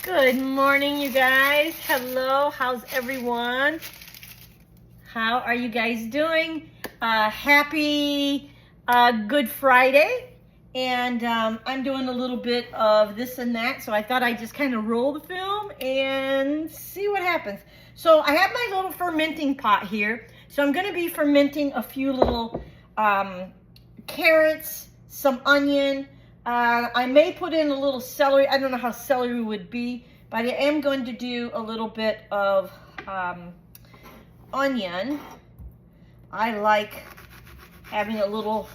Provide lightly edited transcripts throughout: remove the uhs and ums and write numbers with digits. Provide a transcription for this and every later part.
Good morning, you guys. Hello, how's everyone? How are you guys doing? Happy Good Friday. And I'm doing a little bit of this and that, so I thought I'd just kind of roll the film and see what happens. So I have my little fermenting pot here. So I'm going to be fermenting a few little carrots, some onion. I may put in a little celery. I don't know how celery would be, but I am going to do a little bit of onion. I like having a little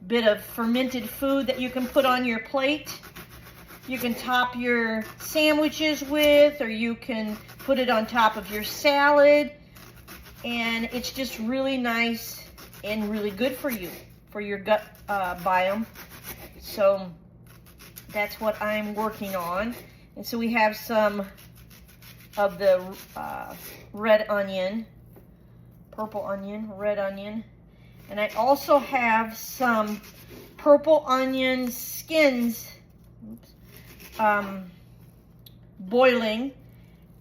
bit of fermented food that you can put on your plate. You can top your sandwiches with, or you can put it on top of your salad. And it's just really nice and really good for you, for your gut biome. So that's what I'm working on. And so we have some of the red onion, purple onion, red onion. And I also have some purple onion skins boiling,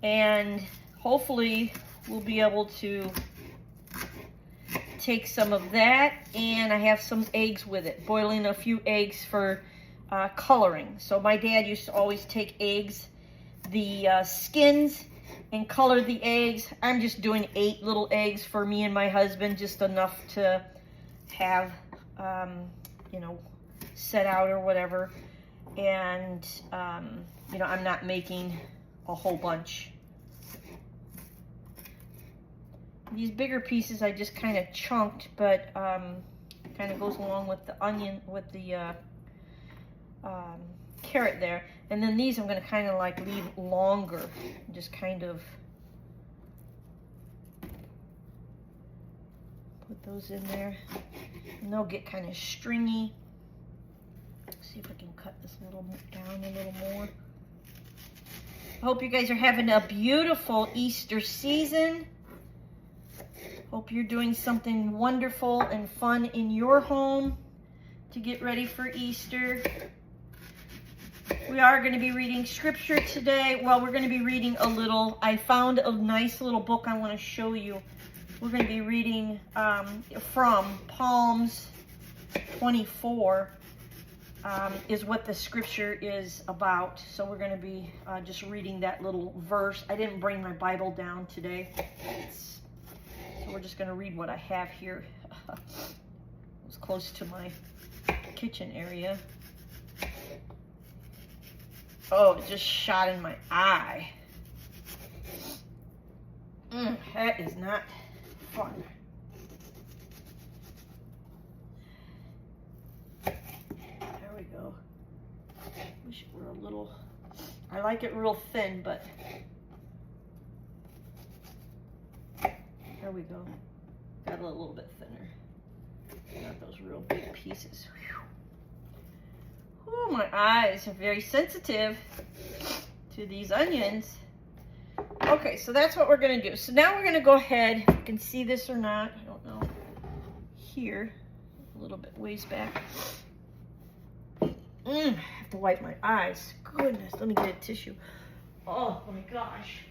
and hopefully we'll be able to take some of that, and I have some eggs with it, boiling a few eggs for coloring. So my dad used to always take eggs, the skins, and color the eggs. I'm just doing 8 little eggs for me and my husband, just enough to have, you know, set out or whatever. And, you know, I'm not making a whole bunch. These bigger pieces I just kind of chunked, but kind of goes along with the onion, with the carrot there. And then these I'm going to kind of like leave longer, just kind of put those in there, and they'll get kind of stringy. See if I can cut this little down a little more. I hope you guys are having a beautiful Easter season. Hope you're doing something wonderful and fun in your home to get ready for Easter. We are going to be reading scripture today. Well, we're going to be reading a little. I found a nice little book I want to show you. We're going to be reading from Psalms 24 is what the scripture is about. So we're going to be just reading that little verse. I didn't bring my Bible down today. So we're just going to read what I have here. It's close to my kitchen area. Oh, it just shot in my eye. That is not fun. There we go. Wish it were a little, I like it real thin, but there we go. Got it a little bit thinner. Not those real big pieces. Oh, my eyes are very sensitive to these onions. Okay, so that's what we're going to do. So now we're going to go ahead. You can see this or not. I don't know. Here, a little bit ways back. I have to wipe my eyes. Goodness, let me get a tissue. Oh my gosh.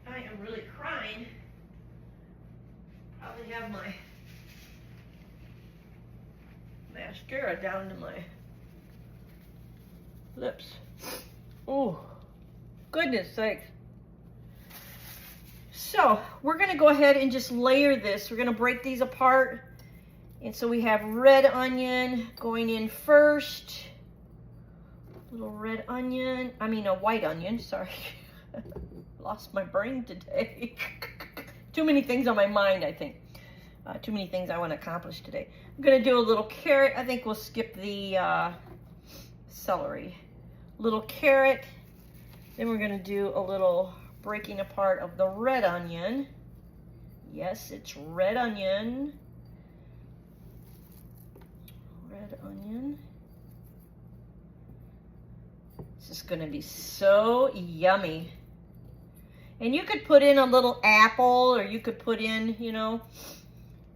I am really crying. Probably have my mascara down to my lips. Oh, goodness sakes. So we're going to go ahead and just layer this. We're going to break these apart. And so we have red onion going in first. Little red onion. I mean a white onion, sorry. Lost my brain today. Too many things on my mind, I think. Too many things I want to accomplish today. I'm going to do a little carrot. I think we'll skip the celery. Little carrot. Then we're going to do a little breaking apart of the red onion. Yes, it's red onion. Red onion. This is going to be so yummy. And you could put in a little apple, or you could put in, you know,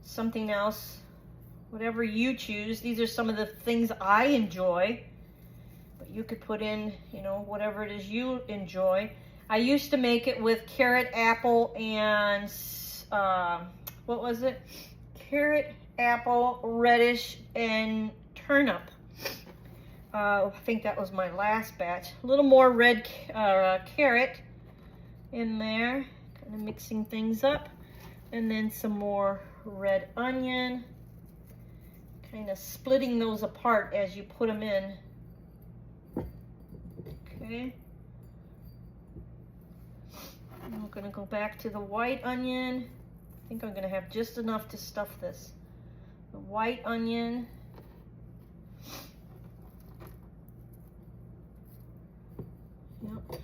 something else, whatever you choose. These are some of the things I enjoy. But you could put in, you know, whatever it is you enjoy. I used to make it with carrot, apple, and what was it? Carrot, apple, radish, and turnip. I think that was my last batch. A little more red carrot in there, kind of mixing things up. And then some more red onion, kind of splitting those apart as you put them in. Okay. And we're gonna go back to the white onion. I think I'm gonna have just enough to stuff this. The white onion. Yep.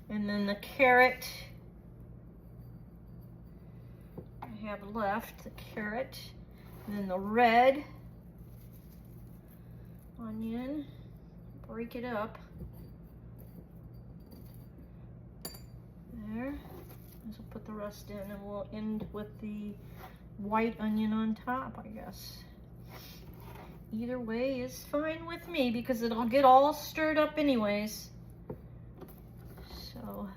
And then the carrot. I have left the carrot. And then the red onion. Break it up. There. This will put the rest in, and we'll end with the white onion on top, I guess. Either way is fine with me because it'll get all stirred up anyways. So,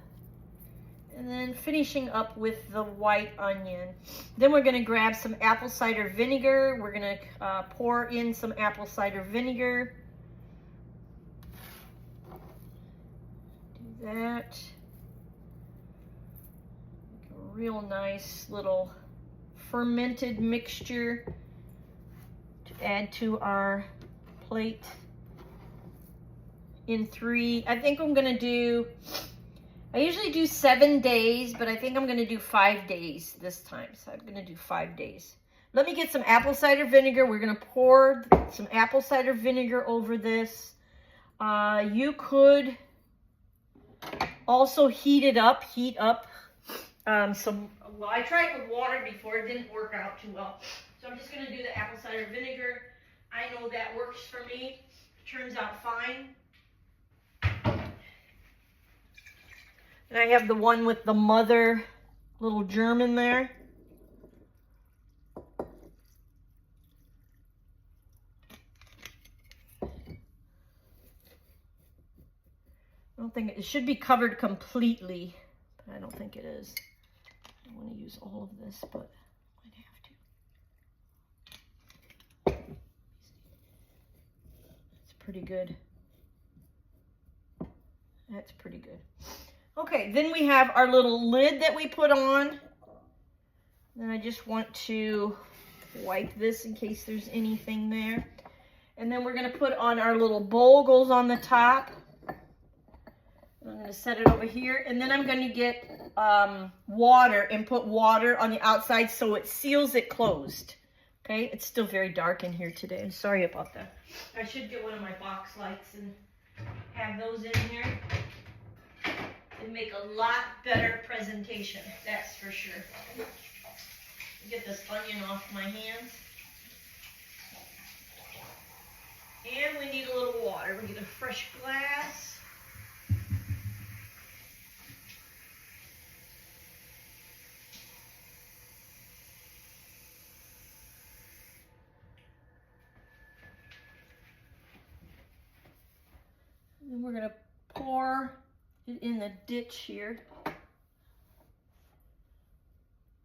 and then finishing up with the white onion. Then we're gonna grab some apple cider vinegar. We're gonna pour in some apple cider vinegar. Do that. Real nice little fermented mixture to add to our plate in 3. I think I'm gonna do, I usually do 7 days, but I think I'm gonna do 5 days this time. So I'm gonna do 5 days. Let me get some apple cider vinegar. We're gonna pour some apple cider vinegar over this. You could also heat up well, I tried with water before, it didn't work out too well. So I'm just gonna do the apple cider vinegar. I know that works for me. It turns out fine. And I have the one with the mother little germ in there. I don't think it should be covered completely, but I don't think it is. I don't want to use all of this, but I might have to. It's pretty good. That's pretty good. Okay, then we have our little lid that we put on. Then I just want to wipe this in case there's anything there. And then we're going to put on our little bowl, goes on the top. I'm going to set it over here, and then I'm going to get water and put water on the outside so it seals it closed. Okay, it's still very dark in here today. Sorry about that. I should get one of my box lights and have those in here. It'd make a lot better presentation, that's for sure. Get this onion off my hands. And we need a little water. We get a fresh glass. And we're going to pour it in the ditch here.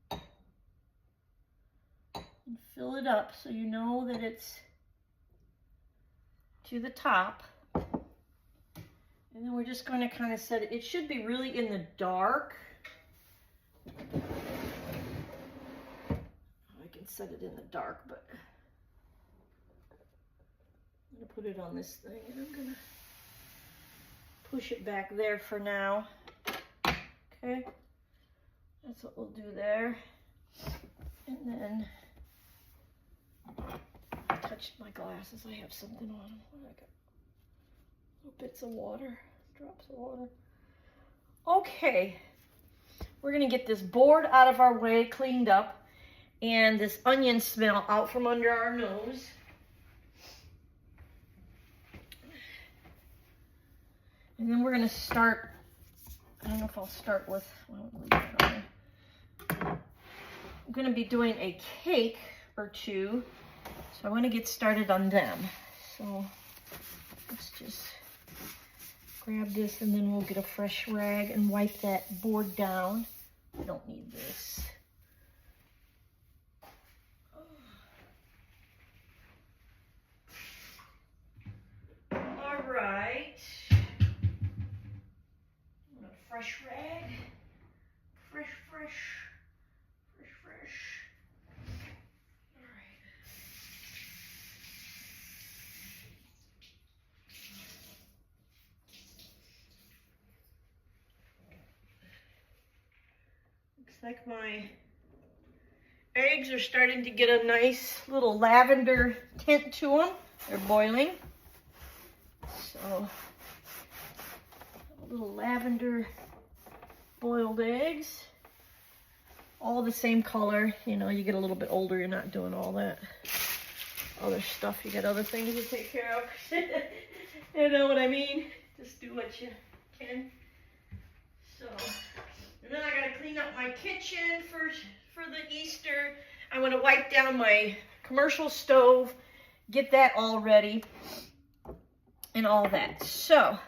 And fill it up so you know that it's to the top. And then we're just going to kind of set it. It should be really in the dark. I can set it in the dark, but I'm going to put it on this thing, and I'm going to push it back there for now. Okay, that's what we'll do there. And then I touched my glasses. I have something on them. What I got? Little bits of water, drops of water. Okay, we're gonna get this board out of our way, cleaned up, and this onion smell out from under our nose. And then we're going to start, I don't know if I'll start with, well, leave that on there. I'm going to be doing a cake or two, so I want to get started on them. So let's just grab this and then we'll get a fresh rag and wipe that board down. I don't need this. All right. Fresh rag. Fresh. All right. Looks like my eggs are starting to get a nice little lavender tint to them. They're boiling. So, a little lavender boiled eggs. All the same color. You know, you get a little bit older, you're not doing all that other stuff. You got other things to take care of. You know what I mean? Just do what you can. So, and then I gotta clean up my kitchen for the Easter. I want to wipe down my commercial stove, get that all ready, and all that. So,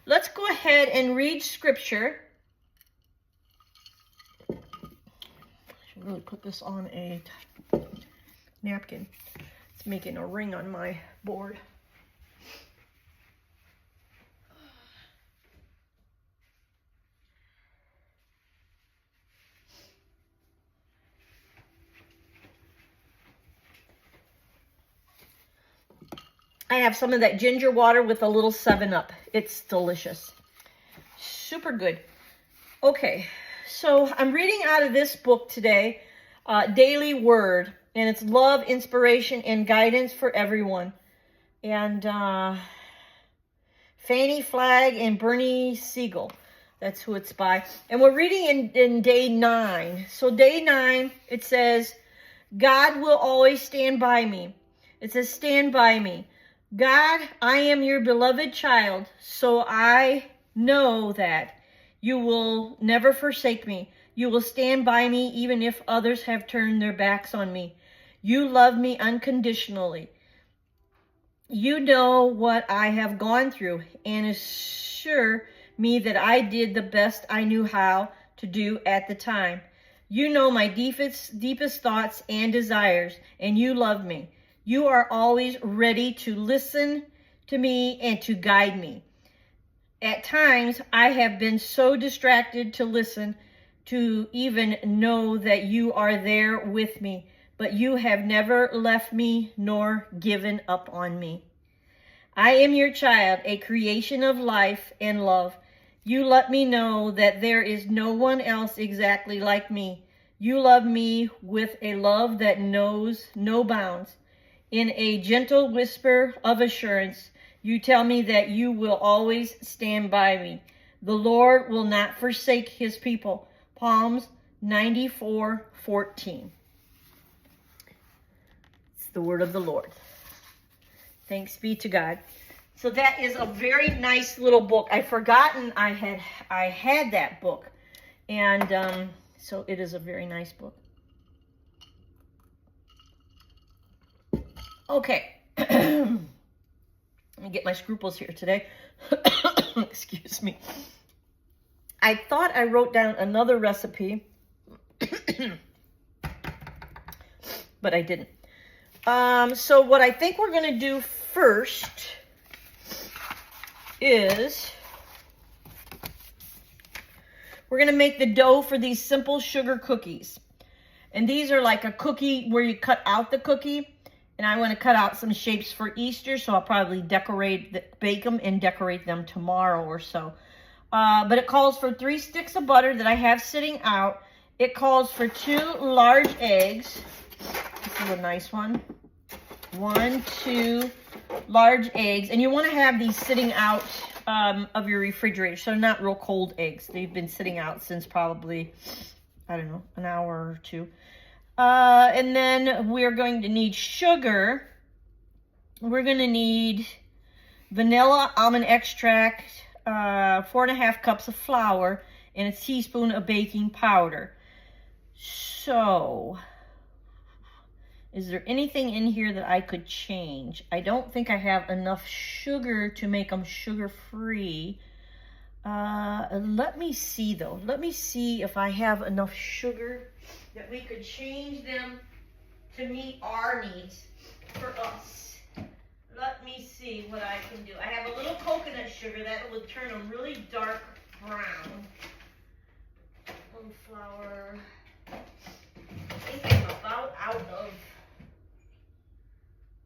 let's go ahead and read scripture. I should really put this on a napkin. It's making a ring on my board. I have some of that ginger water with a little 7-Up. It's delicious. Super good. Okay, so I'm reading out of this book today, Daily Word, and it's love, inspiration, and guidance for everyone. And Fannie Flagg and Bernie Siegel. That's who it's by. And we're reading in day 9. So day 9, it says, God will always stand by me. It says, stand by me. God, I am your beloved child, so I know that you will never forsake me. You will stand by me even if others have turned their backs on me. You love me unconditionally. You know what I have gone through and assure me that I did the best I knew how to do at the time. You know my deepest thoughts and desires, and you love me. You are always ready to listen to me and to guide me. At times, I have been so distracted to listen, to even know that you are there with me, but you have never left me nor given up on me. I am your child, a creation of life and love. You let me know that there is no one else exactly like me. You love me with a love that knows no bounds. In a gentle whisper of assurance, you tell me that you will always stand by me. The Lord will not forsake his people. Psalms 94:14. It's the word of the Lord. Thanks be to God. So that is a very nice little book. I'd forgotten I had that book. And so it is a very nice book. Okay, let me get my scruples here today. Excuse me. I thought I wrote down another recipe, but I didn't. So what I think we're going to do first is we're going to make the dough for these simple sugar cookies. And these are like a cookie where you cut out the cookie. And I want to cut out some shapes for Easter, so I'll probably bake them and decorate them tomorrow or so. But it calls for 3 sticks of butter that I have sitting out. It calls for 2 large eggs. This is a nice one. 1, 2 large eggs. And you want to have these sitting out of your refrigerator, so not real cold eggs. They've been sitting out since probably, I don't know, an hour or 2. And then we're going to need sugar. We're going to need vanilla almond extract, 4.5 cups of flour, and a teaspoon of baking powder. So, is there anything in here that I could change? I don't think I have enough sugar to make them sugar-free. Let me see though. Let me see if I have enough sugar that we could change them to meet our needs for us. Let me see what I can do. I have a little coconut sugar that would turn them really dark brown. Flour. I think I'm about out of.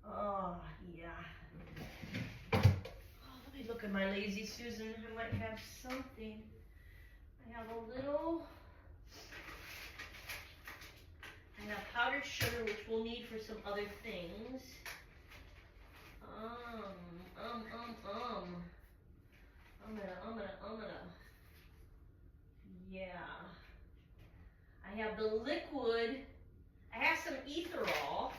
Oh, yeah. Oh, let me look at my Lazy Susan. I might have something. I have a little. I have powdered sugar, which we'll need for some other things. I'm gonna. Yeah. I have the liquid. I have some ethanol.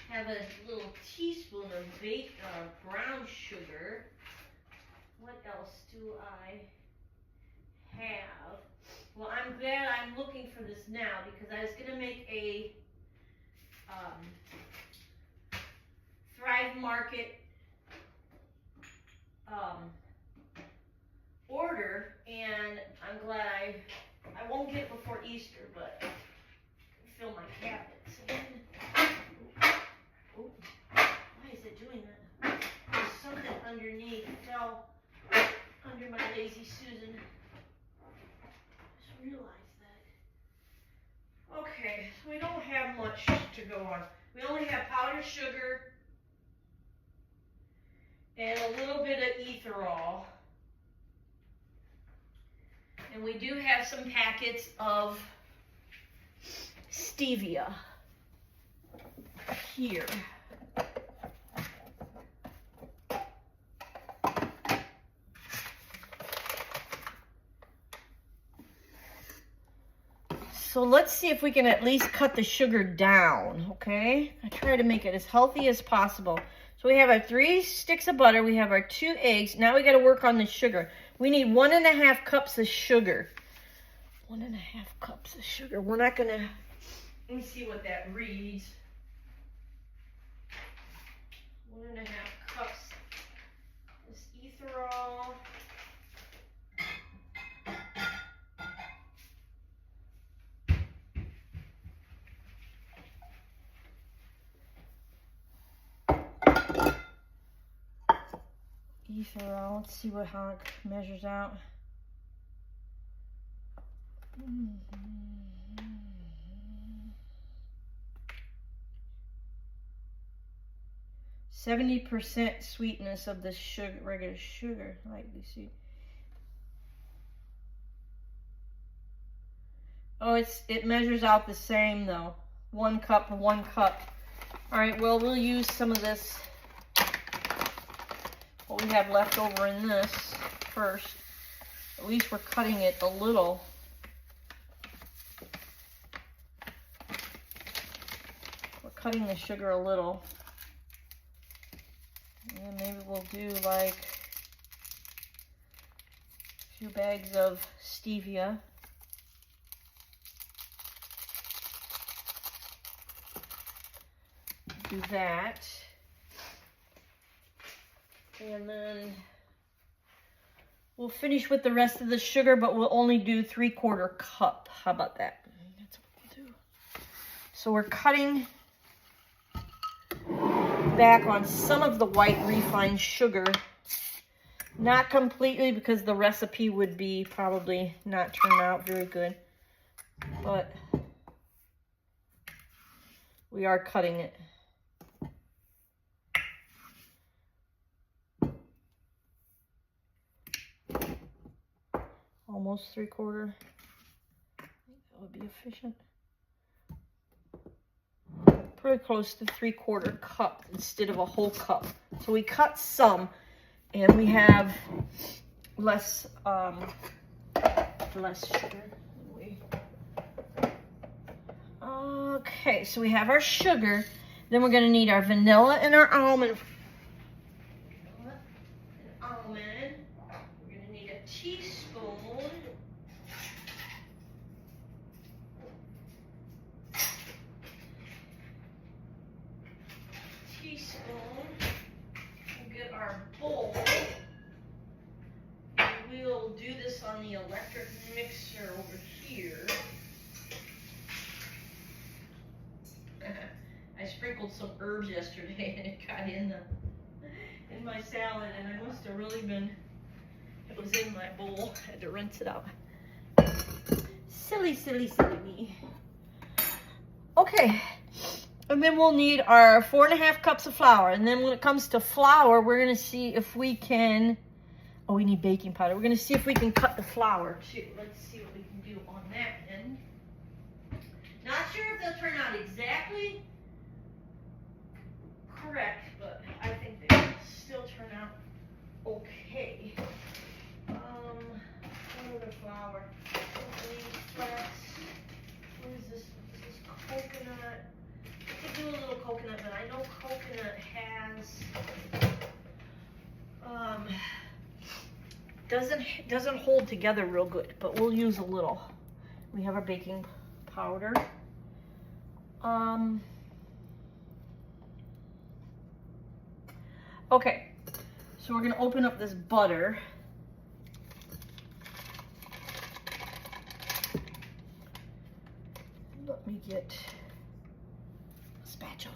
Have a little teaspoon of brown sugar. What else do I have? Well, I'm glad I'm looking for this now because I was gonna make a Thrive Market order, and I'm glad I won't get it before Easter, but I can fill my cabinets. Oh, why is it doing that? There's something underneath. It fell under my Lazy Susan. Just realized that. Okay, so we don't have much to go on. We only have powdered sugar and a little bit of ethanol. And we do have some packets of stevia here. So let's see if we can at least cut the sugar down, okay? I try to make it as healthy as possible. So we have our 3 sticks of butter, we have our 2 eggs. Now we gotta work on the sugar. We need 1.5 cups of sugar. 1.5 cups of sugar. We're not gonna, let me see what that reads. 1.5 cups. This ethanol. Ethanol. Let's see how it measures out. 70% sweetness of the sugar, regular sugar, lightly sweet. Oh, it measures out the same though. 1 cup, 1 cup. All right, well, we'll use some of this, what we have left over in this first. At least we're cutting it a little. We're cutting the sugar a little. And maybe we'll do like a few bags of stevia. Do that. And then we'll finish with the rest of the sugar, but we'll only do 3/4 cup. How about that? That's what we'll do. So we're cutting back on some of the white refined sugar. Not completely, because the recipe would be probably not turn out very good. But we are cutting it. Almost 3/4. I think that would be efficient. Pretty close to 3/4 cup instead of a whole cup. So we cut some, and we have less sugar. Okay, so we have our sugar. Then we're gonna need our vanilla and our almond. We're gonna need a teaspoon. teaspoon. We'll get our bowl. We'll do this on the electric mixer over here. I sprinkled some herbs yesterday and it got in my salad, and I must have really been, it was in my bowl. I had to rinse it out. Silly, silly, silly me. Okay, and then we'll need our 4.5 cups of flour. And then when it comes to flour, we're gonna see if we can, oh, we need baking powder. We're gonna see if we can cut the flour too. Let's see what we can do on that end. Not sure if they'll turn out exactly correct, but I think they will still turn out okay. What other flour? Flax. What is this? Is this coconut? I could do a little coconut, but I know coconut has doesn't hold together real good, but we'll use a little. We have our baking powder. Okay, so we're gonna open up this butter. Let me get a spatula.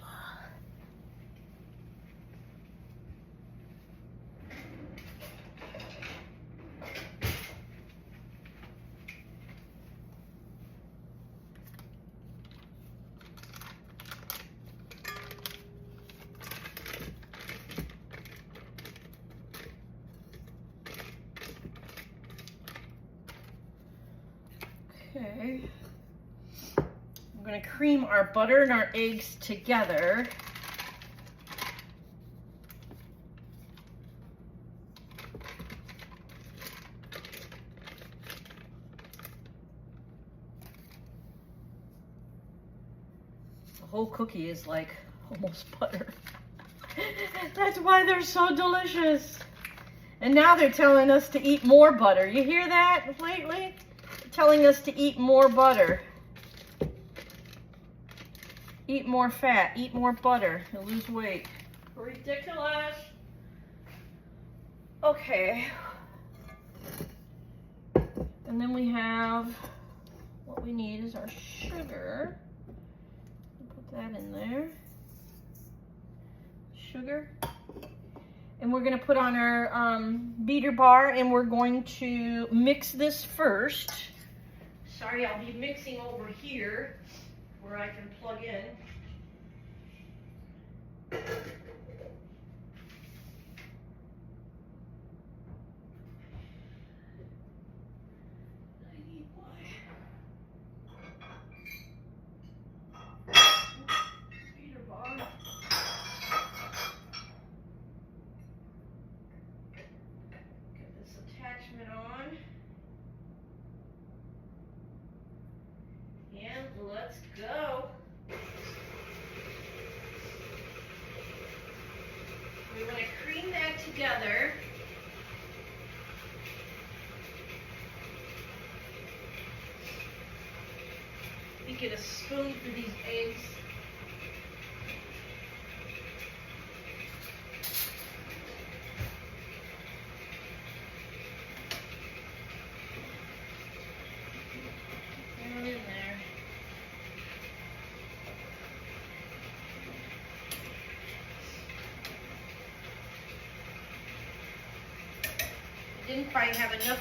Okay, I'm going to cream our butter and our eggs together. The whole cookie is like almost butter. That's why they're so delicious. And now they're telling us to eat more butter. You hear that lately? Telling us to eat more butter. Eat more fat, eat more butter, you'll lose weight. Ridiculous. Okay. And then we have, what we need is our sugar. Put that in there. Sugar. And we're gonna put on our beater bar, and we're going to mix this first. Sorry, I'll be mixing over here where I can plug in. I need my beater bar. Get this attachment on. And let's go. We want to cream that together. We get a spoon for these eggs. Put it in there. Didn't quite have enough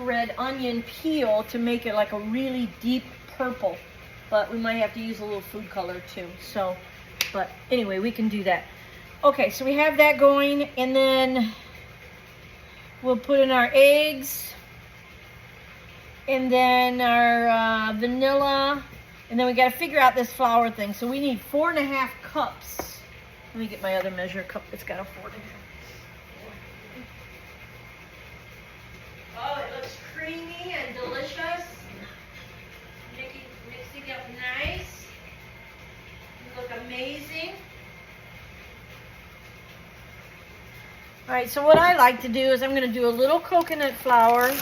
red onion peel to make it like a really deep purple, but we might have to use a little food color too. So, but anyway, we can do that. Okay, so we have that going, and then we'll put in our eggs, and then our vanilla, and then we got to figure out this flour thing. So we need 4.5 cups. Let me get my other measure cup. It's got a 4.5. Oh, it looks creamy and delicious. Mixing up nice. You look amazing. All right, so what I like to do is I'm going to do a little coconut flour.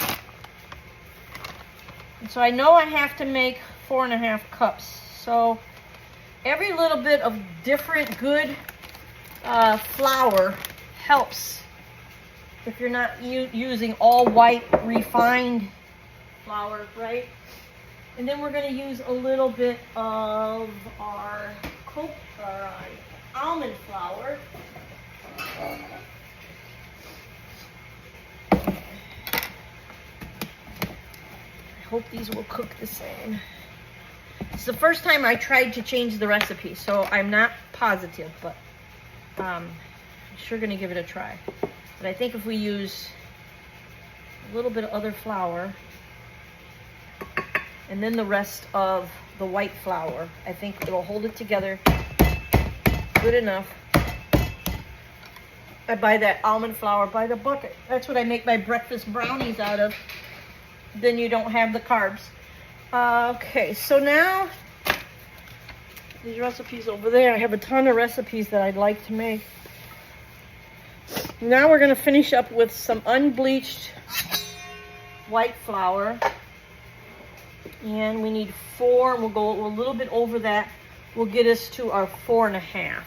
And so I know I have to make 4.5 cups. So every little bit of different good flour helps. If you're not using all white refined flour, right? And then we're going to use a little bit of our almond flour. I hope these will cook the same. It's the first time I tried to change the recipe, so I'm not positive, but I'm sure going to give it a try. But I think if we use a little bit of other flour and then the rest of the white flour, I think it'll hold it together good enough. I buy that almond flour by the bucket. That's what I make my breakfast brownies out of. Then you don't have the carbs. Okay, so now these recipes over there, I have a ton of recipes that I'd like to make. Now we're going to finish up with some unbleached white flour. And we need 4, and we'll go a little bit over that. Will get us to our 4.5.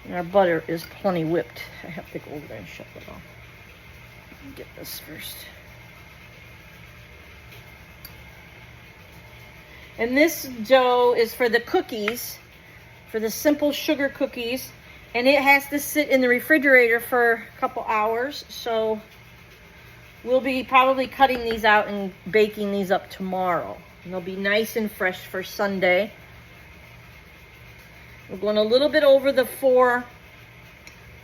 And our butter is plenty whipped. I have to go over there and shut it off. Get this first. And this dough is for the cookies, for the simple sugar cookies. And it has to sit in the refrigerator for a couple hours. So we'll be probably cutting these out and baking these up tomorrow. And they'll be nice and fresh for Sunday. We're going a little bit over the 4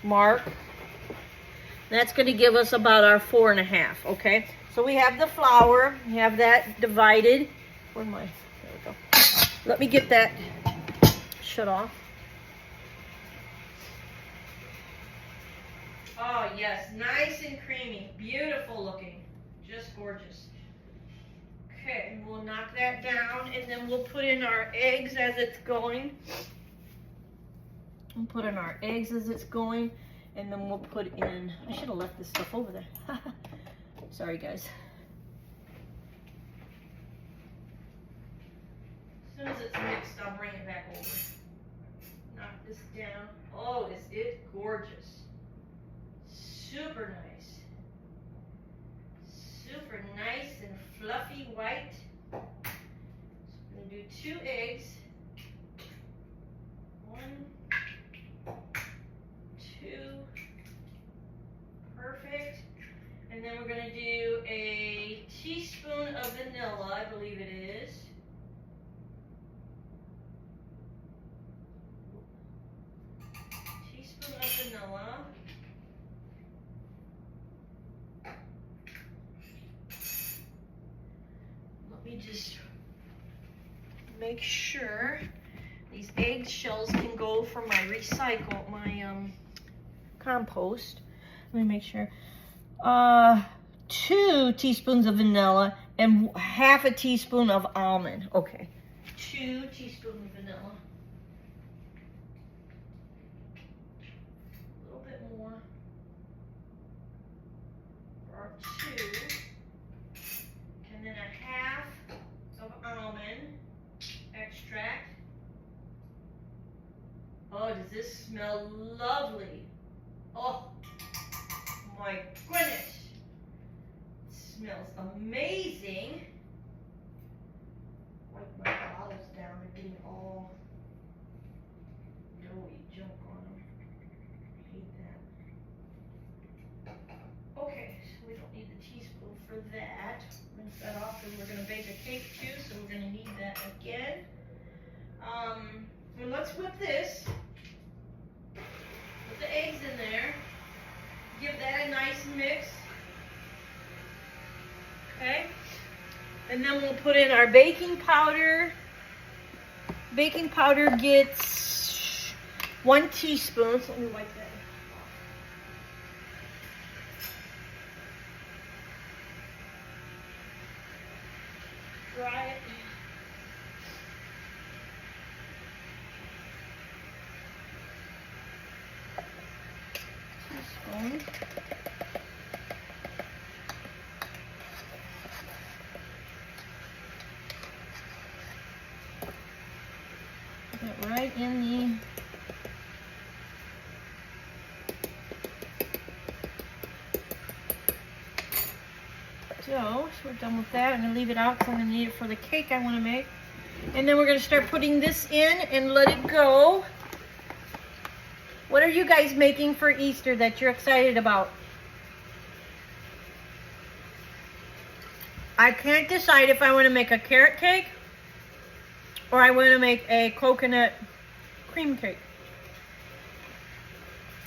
mark. That's going to give us about our 4.5, okay? So we have the flour. We have that divided. Where am I? There we go. Let me get that shut off. Oh, yes. Nice and creamy. Beautiful looking. Just gorgeous. Okay, we'll knock that down, and then we'll put in our eggs as it's going. We'll put in our eggs as it's going, and then we'll put in, I should have left this stuff over there. Sorry, guys. As soon as it's mixed, I'll bring it back over. Knock this down. Oh, is it gorgeous. Super nice. Super nice and fluffy white. So I'm going to do 2 eggs. 1, 2. Perfect. And then we're going to do a teaspoon of vanilla, I believe it is. Teaspoon of vanilla. Let me just make sure these egg shells can go for my compost. Let me make sure. 2 teaspoons of vanilla and half a teaspoon of almond. Okay. 2 teaspoons of vanilla. A little bit more. Or 2. And then a half of almond extract. Oh, does this smell lovely? Oh, my goodness. It smells amazing. Wipe my bottles down. They're getting all doughy junk on them. Hate that. Okay, so we don't need the teaspoon for that. Rinse that off, and we're going to bake a cake too, so we're going to need that again. And let's whip this. Put the eggs in there. Give that a nice mix. Okay. And then we'll put in our baking powder. Baking powder gets 1 teaspoon. So let me wipe that off. Dry it. Teaspoon. Put that right in the... So we're done with that. I'm going to leave it out because I'm going to need it for the cake I want to make. And then we're going to start putting this in and let it go. What are you guys making for Easter that you're excited about? I can't decide if I want to make a carrot cake or I want to make a coconut cream cake.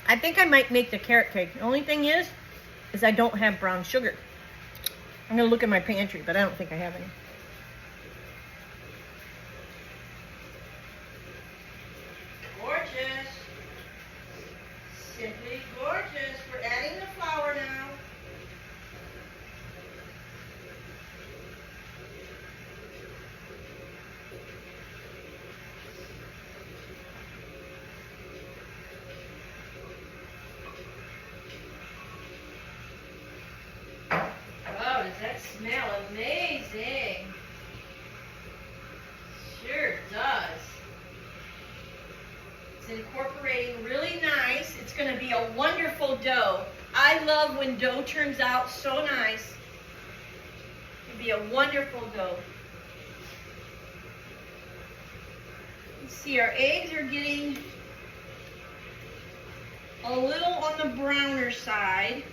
I think I might make the carrot cake. The only thing is I don't have brown sugar. I'm going to look in my pantry, but I don't think I have any. Gorgeous. Simply gorgeous. We're adding the flour now. Oh, does that smell amazing? Sure does. It's incorporating really nice. It's going to be a wonderful dough. I love when dough turns out so nice. It'll be a wonderful dough. You see, our eggs are getting a little on the browner side.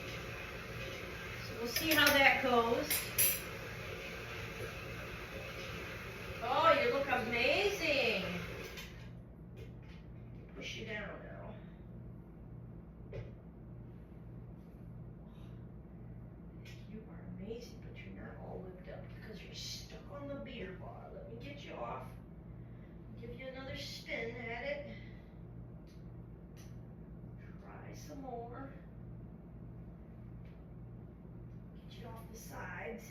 We'll see how that goes. Oh, you look amazing. Push you down now. You are amazing, but you're not all whipped up because you're stuck on the beater bar. Let me get you off. Give you another spin at it. Try some more. Off the sides,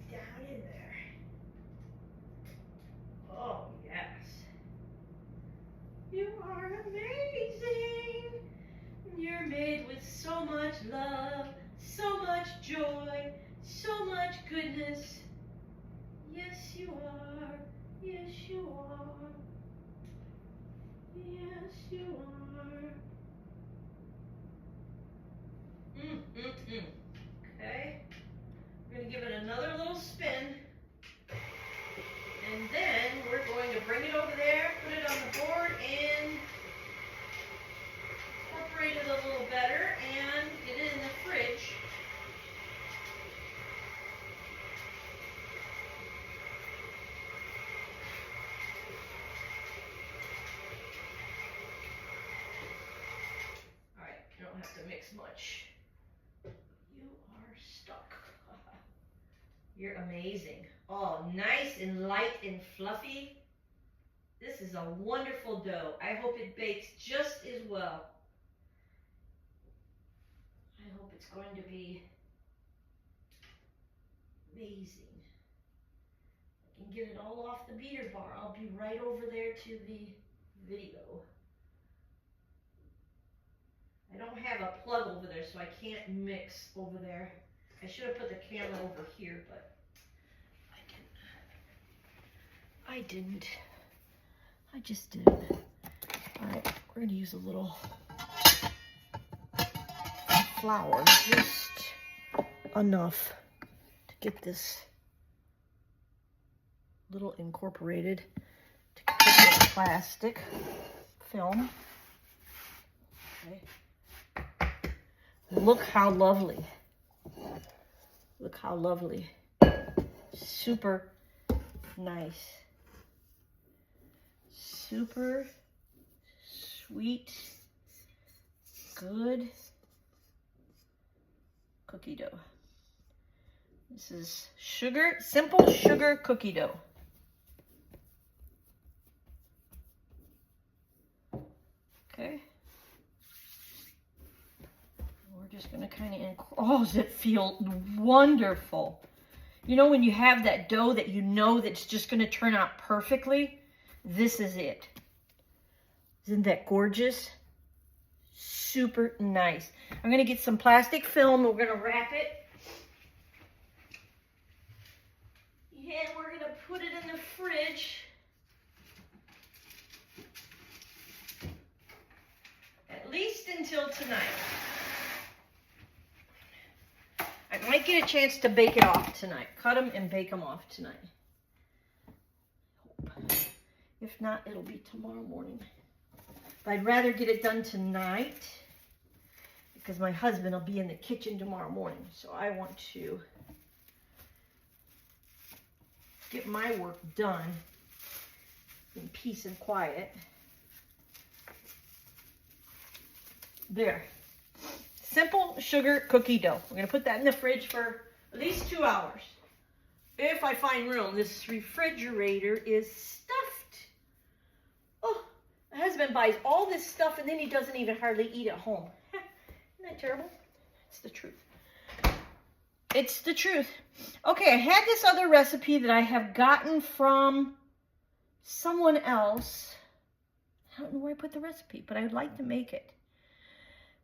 down in there. Oh, yes. You are amazing. You're made with so much love, so much joy, so much goodness. Yes, you are. Yes, you are. Yes, you are. Okay, we're going to give it another little spin, and then we're going to bring it over there, put it on the board, and incorporate it a little better, and get it in the fridge. All right, you don't have to mix much. You are stuck. You're amazing. Oh, nice and light and fluffy. This is a wonderful dough. I hope it bakes just as well. I hope it's going to be amazing. I can get it all off the beater bar. I'll be right over there to the video. I don't have a plug over there, so I can't mix over there. I should have put the camera over here, but I didn't. I just didn't. All right, we're gonna use a little flour, just enough to get this little incorporated to put the plastic film. Okay. Look how lovely. Look how lovely. Super nice. Super sweet, good cookie dough. This is sugar, simple sugar cookie dough. Okay. We're just going to kind of, oh, does it feel wonderful? You know, when you have that dough that you know that's just going to turn out perfectly, this is it. Isn't that gorgeous? Super nice. I'm going to get some plastic film. We're going to wrap it. And we're going to put it in the fridge. until tonight. I might get a chance to bake it off tonight. Cut them and bake them off tonight. If not, it'll be tomorrow morning. But I'd rather get it done tonight because my husband will be in the kitchen tomorrow morning. So I want to get my work done in peace and quiet. There. Simple sugar cookie dough. We're going to put that in the fridge for at least 2 hours. If I find room. This refrigerator is stuffed. Oh, my husband buys all this stuff and then he doesn't even hardly eat at home. Isn't that terrible? It's the truth. It's the truth. Okay, I had this other recipe that I have gotten from someone else. I don't know where I put the recipe, but I'd like to make it.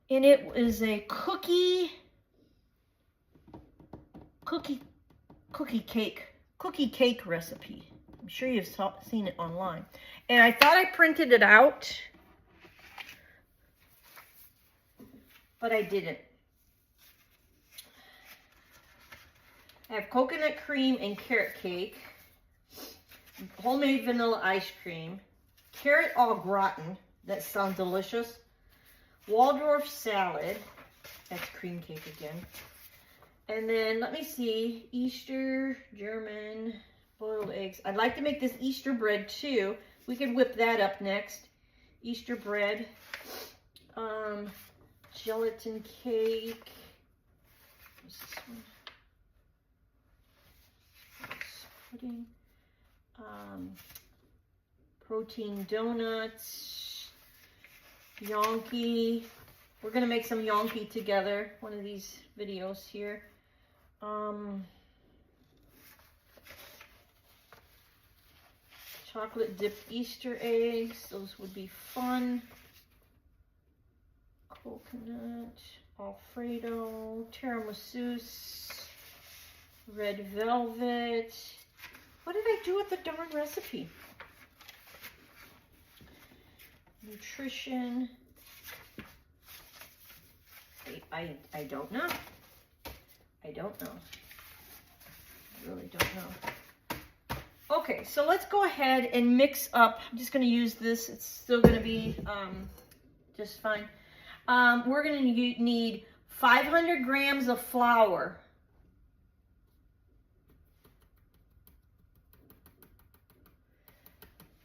And it is a cookie cake recipe. I'm sure you've seen it online. And I thought I printed it out, but I didn't. I have coconut cream and carrot cake, homemade vanilla ice cream, carrot au gratin, that sounds delicious, Waldorf salad, that's cream cake again, and then let me see, Easter, German, boiled eggs. I'd like to make this Easter bread too. We could whip that up next. Easter bread, gelatin cake, what's this one? Pudding, protein donuts, yonki. We're gonna make some yonki together, one of these videos here. Chocolate dipped Easter eggs, those would be fun. Coconut, Alfredo, tiramisu, red velvet. What did I do with the darn recipe? Nutrition. I don't know. I don't know. I really don't know. Okay, so let's go ahead and mix up. I'm just going to use this. It's still going to be just fine. We're going to need 500 grams of flour.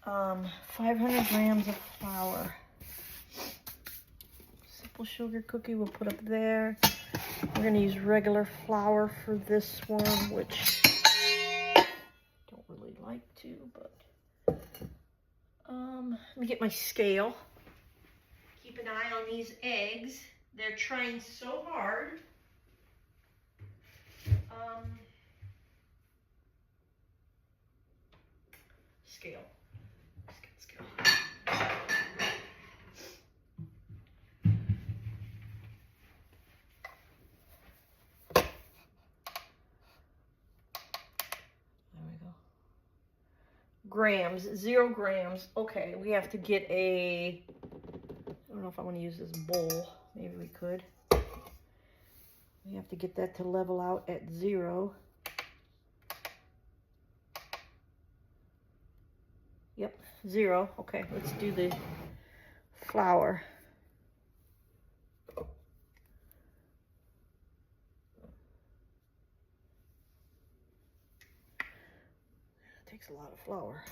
500 grams of flour. Simple sugar cookie we'll put up there. We're going to use regular flour for this one, which I don't really like to, but let me get my scale. Keep an eye on these eggs. They're trying so hard. Scale. Grams, 0 grams. Okay, we have to get a, I don't know if I want to use this bowl. Maybe we could. We have to get that to level out at 0. Yep, 0. Okay, let's do the flour. Takes a lot of flour.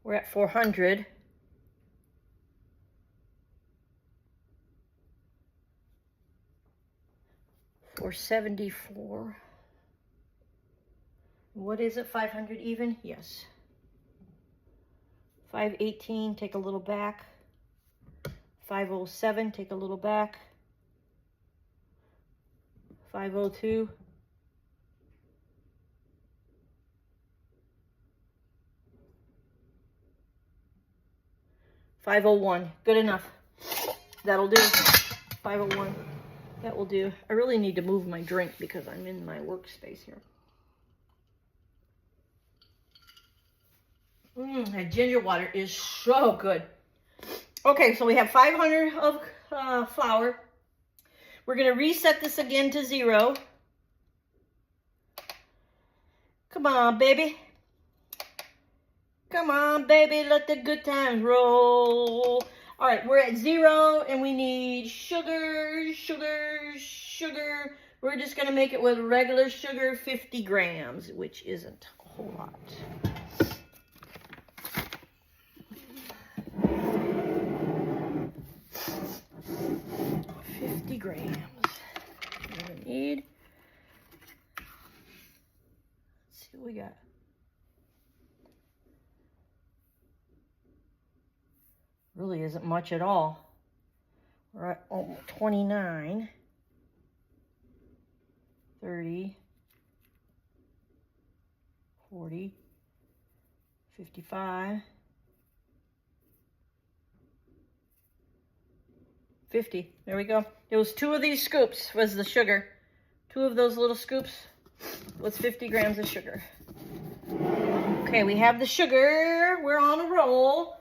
We're at 400. Or 74. What is it? 500 even? Yes. 518, take a little back. 507, take a little back. 502. 501. Good enough. That'll do. 501. That will do. I really need to move my drink because I'm in my workspace here. That ginger water is so good. Okay, so we have 500 of flour. We're going to reset this again to 0. Come on, baby. Come on, baby, let the good times roll. All right, we're at 0, and we need sugar, sugar, sugar. We're just going to make it with regular sugar, 50 grams, which isn't a whole lot. 50 grams. We're going to need. Let's see what we got. Really isn't much at all. We're at 29, 30, 40, 55, 50. There we go. There was 2 of these scoops was the sugar. 2 of those little scoops was 50 grams of sugar. Okay, we have the sugar. We're on a roll.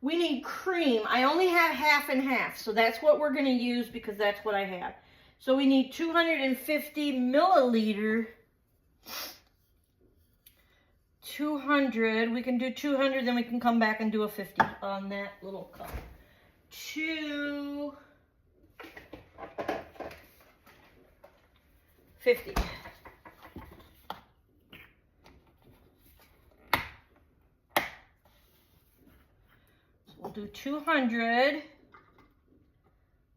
We need cream. I only have half and half, so that's what we're going to use because that's what I have. So we need 250 milliliter. 200. We can do 200, then we can come back and do a 50 on that little cup. 250. We'll do 200.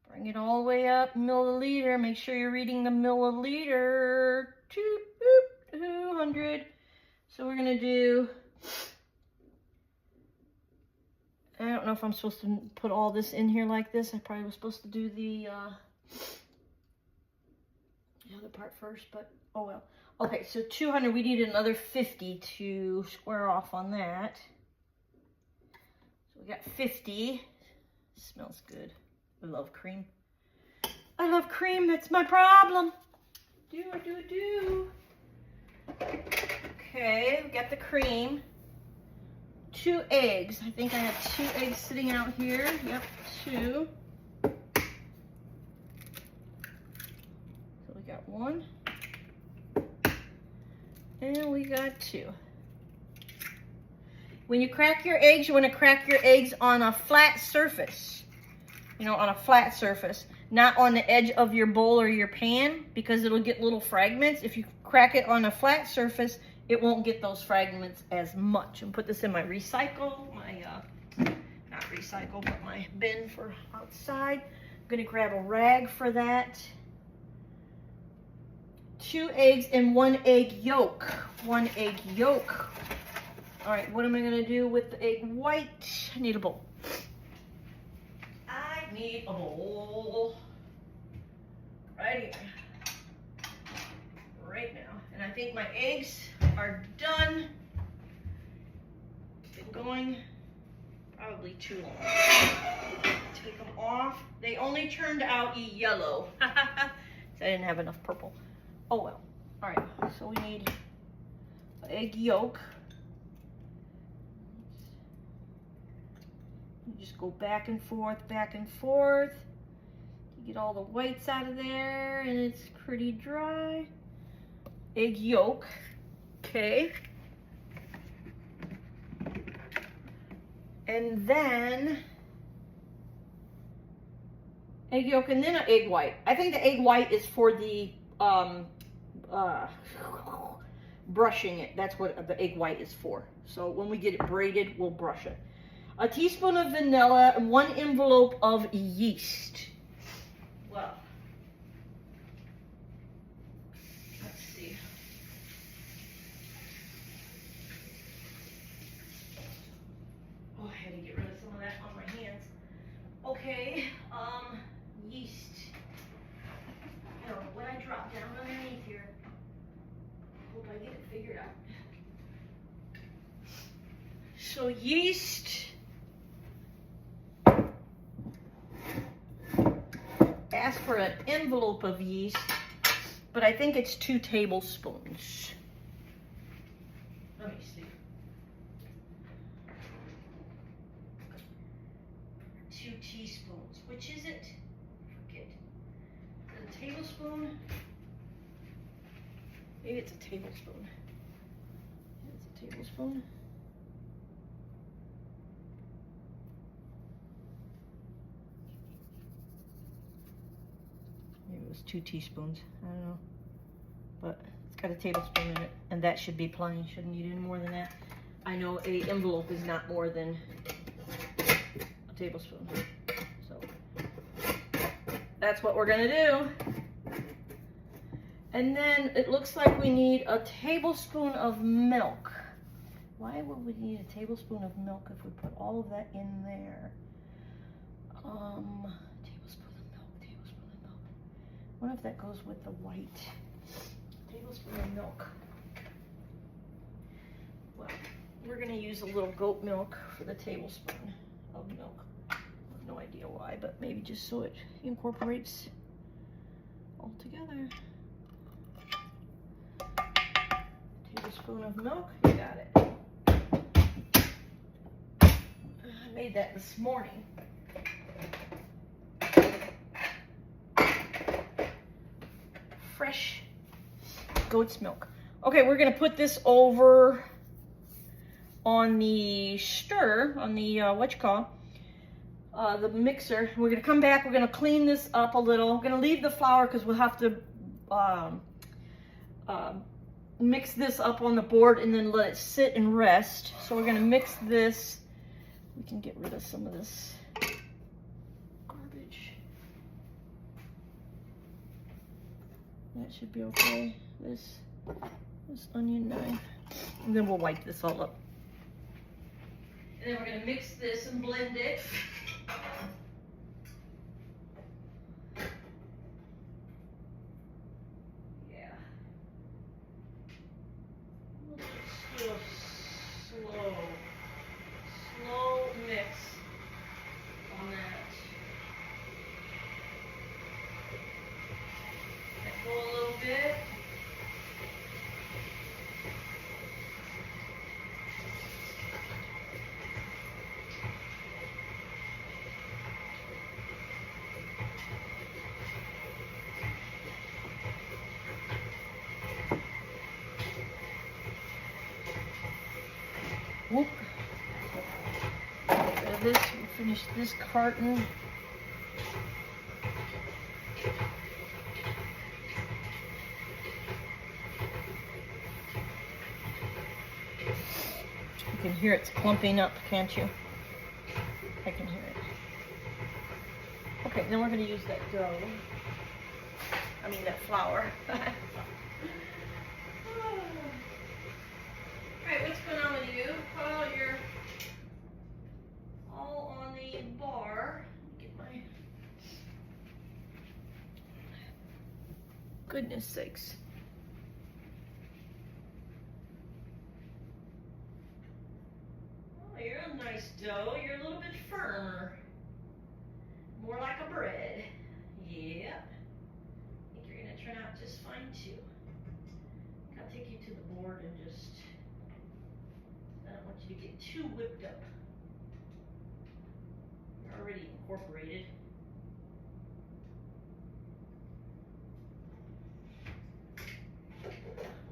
Bring it all the way up, milliliter. Make sure you're reading the milliliter. 200. So we're going to do, I don't know if I'm supposed to put all this in here like this. I probably was supposed to do the other part first, but oh well. Okay, so 200, we need another 50 to square off on that. We got 50. Smells good. I love cream. I love cream. That's my problem. Do. Okay, we got the cream. 2 eggs. I think I have 2 eggs sitting out here. Yep, 2. So we got 1. And we got 2. When you crack your eggs, you want to crack your eggs on a flat surface. You know, on a flat surface. Not on the edge of your bowl or your pan, because it'll get little fragments. If you crack it on a flat surface, it won't get those fragments as much. And put this in my recycle, not recycle, but my bin for outside. I'm going to grab a rag for that. 2 eggs and 1 egg yolk. 1 egg yolk. All right, what am I going to do with the egg white? I need a bowl. I need a bowl. Right here. Right now. And I think my eggs are done. Been going probably too long. Take them off. They only turned out yellow. So I didn't have enough purple. Oh well. All right, so we need an egg yolk. You just go back and forth, back and forth. You get all the whites out of there, and it's pretty dry. Egg yolk, okay. And then egg yolk, and then an egg white. I think the egg white is for the brushing it. That's what the egg white is for. So when we get it braided, we'll brush it. A teaspoon of vanilla and 1 envelope of yeast. Well, let's see. Oh, I had to get rid of some of that on my hands. Okay, yeast. I don't know what I dropped down underneath here. Hope I get it figured out. So yeast. Ask for an envelope of yeast, but I think it's 2 tablespoons. Let me see. tablespoon. Maybe it's a tablespoon. It's a tablespoon. Maybe it was 2 teaspoons. I don't know. But it's got a tablespoon in it, and that should be plenty. Shouldn't need any more than that. I know a envelope is not more than a tablespoon. So that's what we're gonna do. And then it looks like we need a tablespoon of milk. Why would we need a tablespoon of milk if we put all of that in there? Tablespoon of milk, tablespoon of milk. What if that goes with the white? Tablespoon of milk. Well, we're gonna use a little goat milk for the tablespoon of milk. I have no idea why, but maybe just so it incorporates all together. Tablespoon of milk, you got it. I made that this morning. Fresh goat's milk. Okay, we're gonna put this over on the stir, on the the mixer. We're gonna come back, we're gonna clean this up a little. We're gonna leave the flour because we'll have to mix this up on the board and then let it sit and rest. So we're gonna mix this. We can get rid of some of this garbage. That should be okay. This onion knife. And then we'll wipe this all up. And then we're gonna mix this and blend it. Slow mix on that. Let go a little bit. Whoop. This, we'll finish this carton. You can hear it's clumping up, can't you? I can hear it. Okay, then we're going to use that dough. I mean that flour. Alright, what's going on with you? Oh, you're all on the bar. Get my... Goodness sakes. Oh, you're a nice dough. You're a little bit firmer. More like a bread. Yeah. I think you're going to turn out just fine too. I'll take you to the board and just... I don't want you to get too whipped up. You're already incorporated.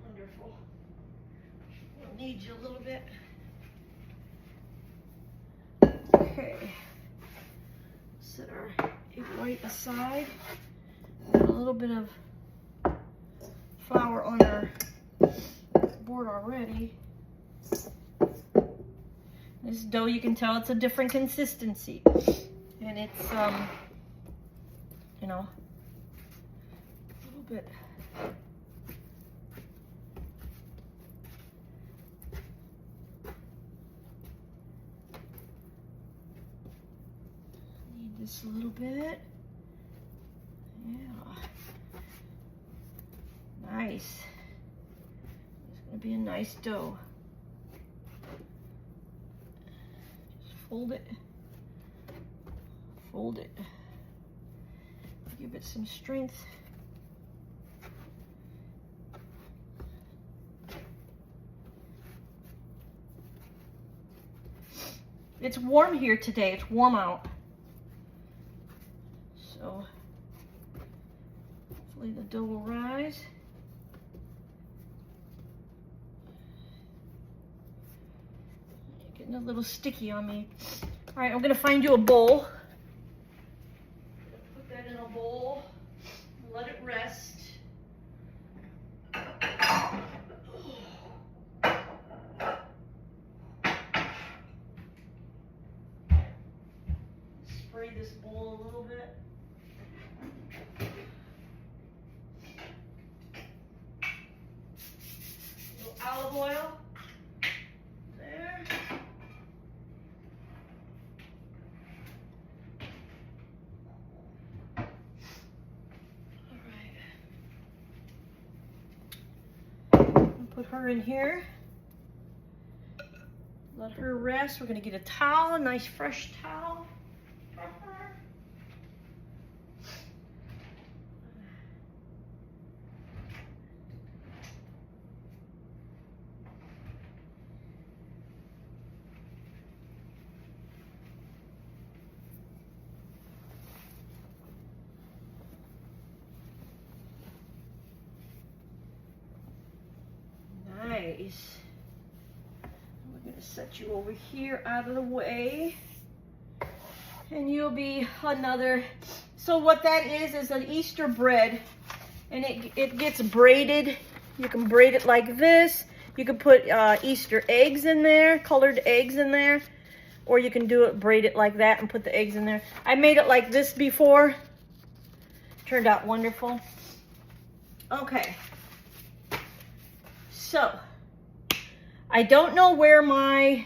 Wonderful. We'll need you a little bit. Okay. Set our egg white aside. Got a little bit of flour on our board already. This dough, you can tell it's a different consistency. And it's, you know, a little bit. Need this a little bit. Yeah. Nice. It's going to be a nice dough. Fold it, fold it, give it some strength. It's warm here today, it's warm out. So, Hopefully the dough will rise. Getting a little sticky on me. All right, I'm gonna find you a bowl. Put that in a bowl. Let it rest. Spray this bowl a little bit. A little olive oil. There. Put her in here. Let her rest. We're gonna get a towel, a nice fresh towel for her. Nice. We're gonna set you over here out of the way, and you'll be another. So what that is an Easter bread, and it gets braided. You can braid it like this. You can put Easter eggs in there, colored eggs in there, or you can do it, braid it like that and put the eggs in there. I made it like this before. Turned out wonderful. Okay. So, I don't know where my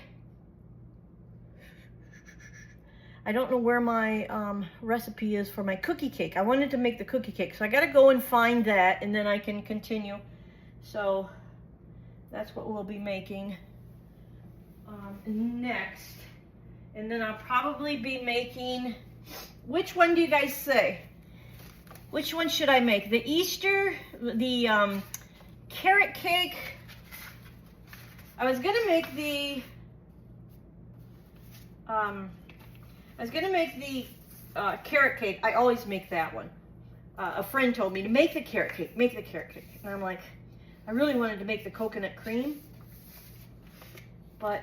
recipe is for my cookie cake. I wanted to make the cookie cake, so I gotta go and find that, and then I can continue. So, that's what we'll be making next. And then I'll probably be making, which one do you guys say? Which one should I make? The Easter, the carrot cake. I was gonna make the carrot cake. I always make that one. A friend told me to make the carrot cake, and I'm like, I really wanted to make the coconut cream, but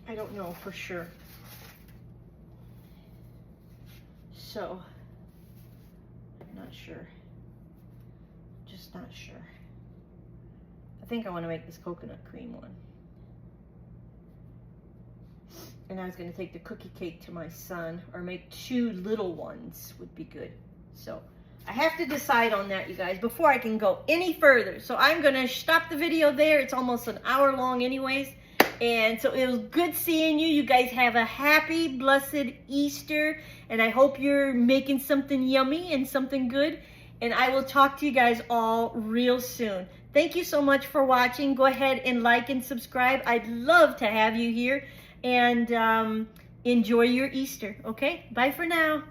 I don't know for sure. So, I'm not sure. Just not sure. I think I want to make this coconut cream one. And I was going to take the cookie cake to my son, or make 2 little ones would be good. So, I have to decide on that, you guys, before I can go any further. So, I'm going to stop the video there. It's almost an hour long anyways. And so it was good seeing you. You guys have a happy, blessed Easter. And I hope you're making something yummy and something good. And I will talk to you guys all real soon. Thank you so much for watching. Go ahead and like and subscribe. I'd love to have you here. And enjoy your Easter. Okay? Bye for now.